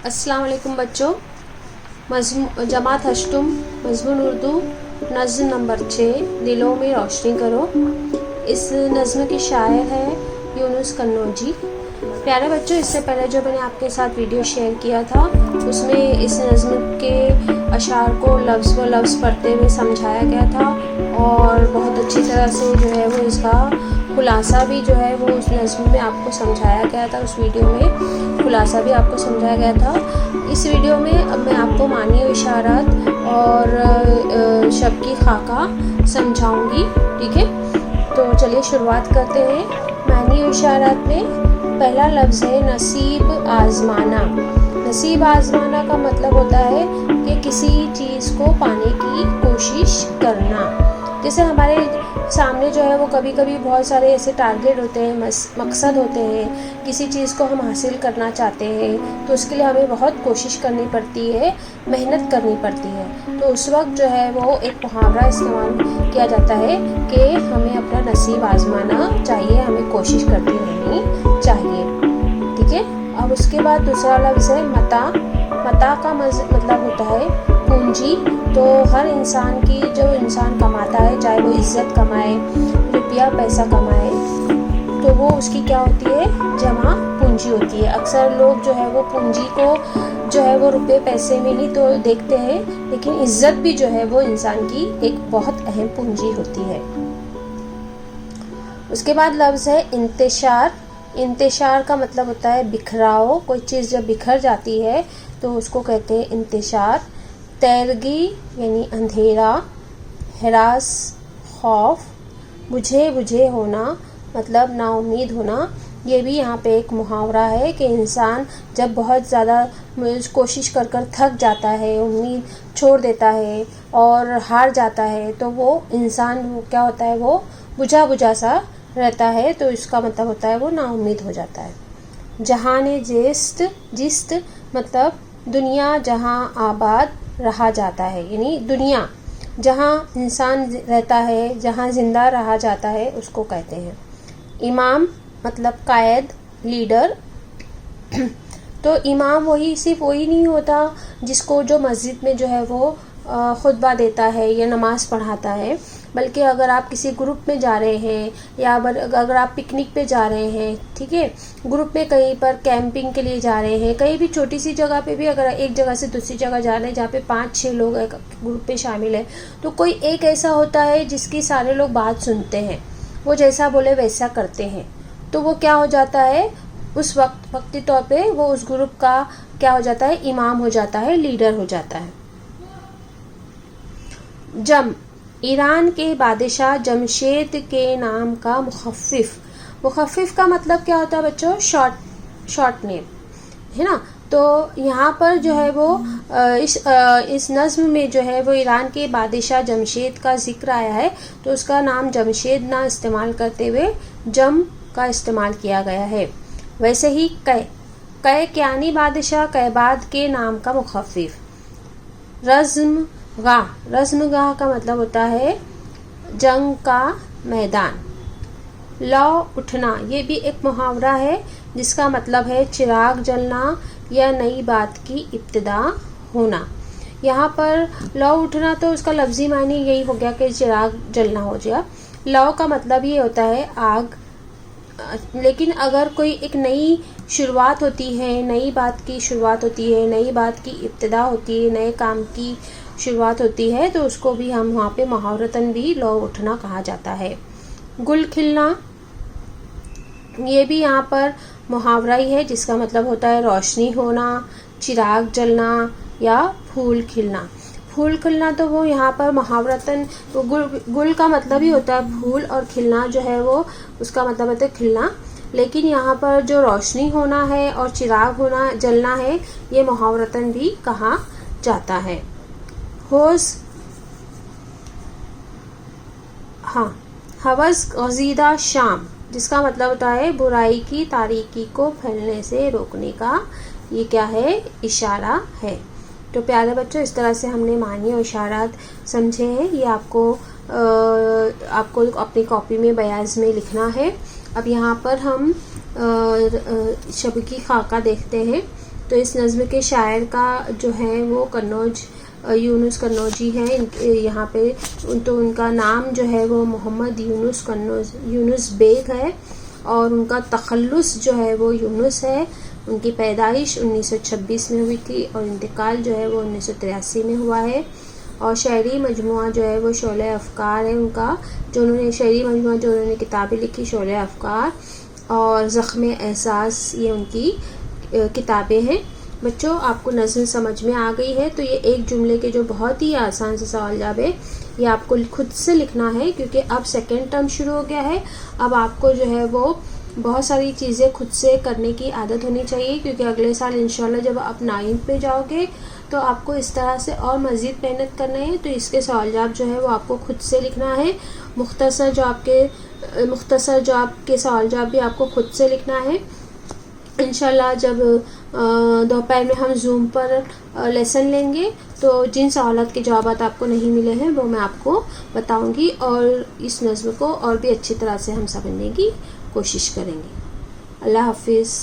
अस्सलाम वालेकुम बच्चों। जमात हश्तुम मज़मून उर्दू नज़्म नंबर 6 दिलों में रोशनी करो। इस नज़्म के शायर है यूनुस कन्नौजी। प्यारे बच्चों, इससे पहले जो मैंने आपके साथ वीडियो शेयर किया था उसमें इस नज़्म के अशार को लफ्ज़ व लफ्ज़ पढ़ते हुए समझाया गया था और बहुत अच्छी तरह से जो है वो इसका खुलासा भी जो है वो उस नज़्म में आपको समझाया गया था। उस वीडियो में खुलासा भी आपको समझाया गया था। इस वीडियो में अब मैं आपको मानी व इशारात और शब की खाका समझाऊंगी। ठीक है, तो चलिए शुरुआत करते हैं। मानी व इशारात में पहला लफ्ज़ है नसीब आज़माना। नसीब आज़माना का मतलब होता है कि किसी चीज़ को पाने की कोशिश करना। जैसे हमारे सामने जो है वो कभी कभी बहुत सारे ऐसे टारगेट होते हैं, मकसद होते हैं, किसी चीज़ को हम हासिल करना चाहते हैं तो उसके लिए हमें बहुत कोशिश करनी पड़ती है, मेहनत करनी पड़ती है। तो उस वक्त जो है वो एक मुहावरा इस्तेमाल किया जाता है कि हमें अपना नसीब आजमाना चाहिए, हमें कोशिश करती रहनी चाहिए। ठीक है, अब उसके बाद दूसरा लफ्ज़ है मता। मता का मतलब होता है पूंजी। तो हर इंसान की, जो इंसान कमाता है, चाहे वो इज्जत कमाए, रुपया पैसा कमाए, तो वो उसकी क्या होती है, जमा पूंजी होती है। अक्सर लोग जो है वो पूंजी को जो है वो रुपये पैसे में ही तो देखते हैं, लेकिन इज्जत भी जो है वो इंसान की एक बहुत अहम पूंजी होती है। उसके बाद लफ्ज़ है इंतशार। इंतशार का मतलब होता है बिखराव। कोई चीज़ जब बिखर जाती है तो उसको कहते हैं इंतशार। तैरगी यानी अंधेरा, हरास खौफ, बुझे बुझे होना मतलब नाउम्मीद होना। ये भी यहाँ पे एक मुहावरा है कि इंसान जब बहुत ज़्यादा कोशिश कर कर थक जाता है, उम्मीद छोड़ देता है और हार जाता है, तो वो इंसान क्या होता है, वो बुझा बुझा सा रहता है। तो इसका मतलब होता है वो नाउम्मीद हो जाता है। जहाने जिस्त मतलब दुनिया जहाँ आबाद रहा जाता है, यानी दुनिया जहाँ इंसान रहता है, जहाँ ज़िंदा रहा जाता है, उसको कहते हैं। इमाम मतलब कायद, लीडर। तो इमाम वही, सिर्फ वही नहीं होता जिसको जो मस्जिद में जो है वो खुतबा देता है या नमाज पढ़ाता है, बल्कि अगर आप किसी ग्रुप में जा रहे हैं या अगर आप पिकनिक पे जा रहे हैं, ठीक है, ग्रुप में कहीं पर कैंपिंग के लिए जा रहे हैं, कहीं भी छोटी सी जगह पे भी अगर एक जगह से दूसरी जगह जा रहे हैं जहाँ पे 5-6 लोग एक ग्रुप पे शामिल है, तो कोई एक ऐसा होता है जिसकी सारे लोग बात सुनते हैं, वो जैसा बोले वैसा करते हैं, तो वो क्या हो जाता है, उस वक्ती तौर पे वो उस ग्रुप का क्या हो जाता है, इमाम हो जाता है, लीडर हो जाता है। जम ईरान के बादशाह जमशेद के नाम का मुखफ़िफ़। मुखफ़िफ़ का मतलब क्या होता है बच्चों, शॉर्ट नेम है ना। तो यहाँ पर जो है वो इस नज़्म में जो है वो ईरान के बादशाह जमशेद का जिक्र आया है, तो उसका नाम जमशेद ना इस्तेमाल करते हुए जम का इस्तेमाल किया गया है। वैसे ही कैयानी बादशाह कैबाद के नाम का मुखफ़िफ़। रज़्मगाह का मतलब होता है जंग का मैदान। लौ उठना, ये भी एक मुहावरा है जिसका मतलब है चिराग जलना या नई बात की इब्तिदा होना। यहाँ पर लौ उठना तो उसका लफ्ज़ी मानी यही हो गया कि चिराग जलना हो गया। लौ का मतलब ये होता है आग। लेकिन अगर कोई एक नई शुरुआत होती है, नई बात की शुरुआत होती है, नई बात की इब्तिदा होती है, नए काम की शुरुआत होती है, तो उसको भी हम वहाँ पे मुहावरतन भी लौ उठना कहा जाता है। गुल खिलना, ये भी यहाँ पर मुहावरा ही है जिसका मतलब होता है रोशनी होना, चिराग जलना या फूल खिलना। फूल खिलना तो वो यहाँ पर मुहावरतन तो गुल का मतलब ही होता है फूल, और खिलना जो है वो उसका मतलब होता है खिलना। लेकिन यहाँ पर जो रोशनी होना है और चिराग होना, जलना है, ये मुहावरतन भी कहा जाता है। हवस गज़ीदा शाम, जिसका मतलब होता है बुराई की तारीकी को फैलने से रोकने का ये क्या है, इशारा है। तो प्यारे बच्चों, इस तरह से हमने मानी और इशारात समझे हैं। ये आपको अपनी कॉपी में बयाज़ में लिखना है। अब यहाँ पर हम शब की खाका देखते हैं। तो इस नज़्म के शायर का जो है वो कन्नौज यूनुस कन्नौजी हैं। यहाँ पे तो उनका नाम जो है वो मोहम्मद यूनुस बेग है और उनका तखल्लुस जो है वो यूनुस है। उनकी पैदाइश 1926 में हुई थी और इंतकाल जो है वो 1983 में हुआ है। और शायरी मजमुआ जो है वो शोले अफ़कार है उनका, जो उन्होंने शायरी मजमुआ जो उन्होंने किताबें लिखी शोले अफ़कार और ज़ख्म एहसास, ये उनकी किताबें हैं। बच्चों, आपको नज़्म समझ में आ गई है तो ये एक जुमले के जो बहुत ही आसान से सवाल जवाब है ये आपको खुद से लिखना है, क्योंकि अब सेकेंड टर्म शुरू हो गया है। अब आपको जो है वो बहुत सारी चीज़ें खुद से करने की आदत होनी चाहिए, क्योंकि अगले साल इंशाल्लाह जब आप 9th पे जाओगे तो आपको इस तरह से और मज़ीद मेहनत करना है। तो इसके सवाल जवाब जो है वो आपको खुद से लिखना है। मुख्तसर जो आपके सवाल जवाब भी आपको खुद से लिखना है। इंशाल्लाह जब दोपहर में हम जूम पर लेसन लेंगे तो जिन सवालात के जवाब आपको नहीं मिले हैं वो मैं आपको बताऊंगी और इस नज़्म को और भी अच्छी तरह से हम समझने की कोशिश करेंगे। अल्लाह हाफिज़।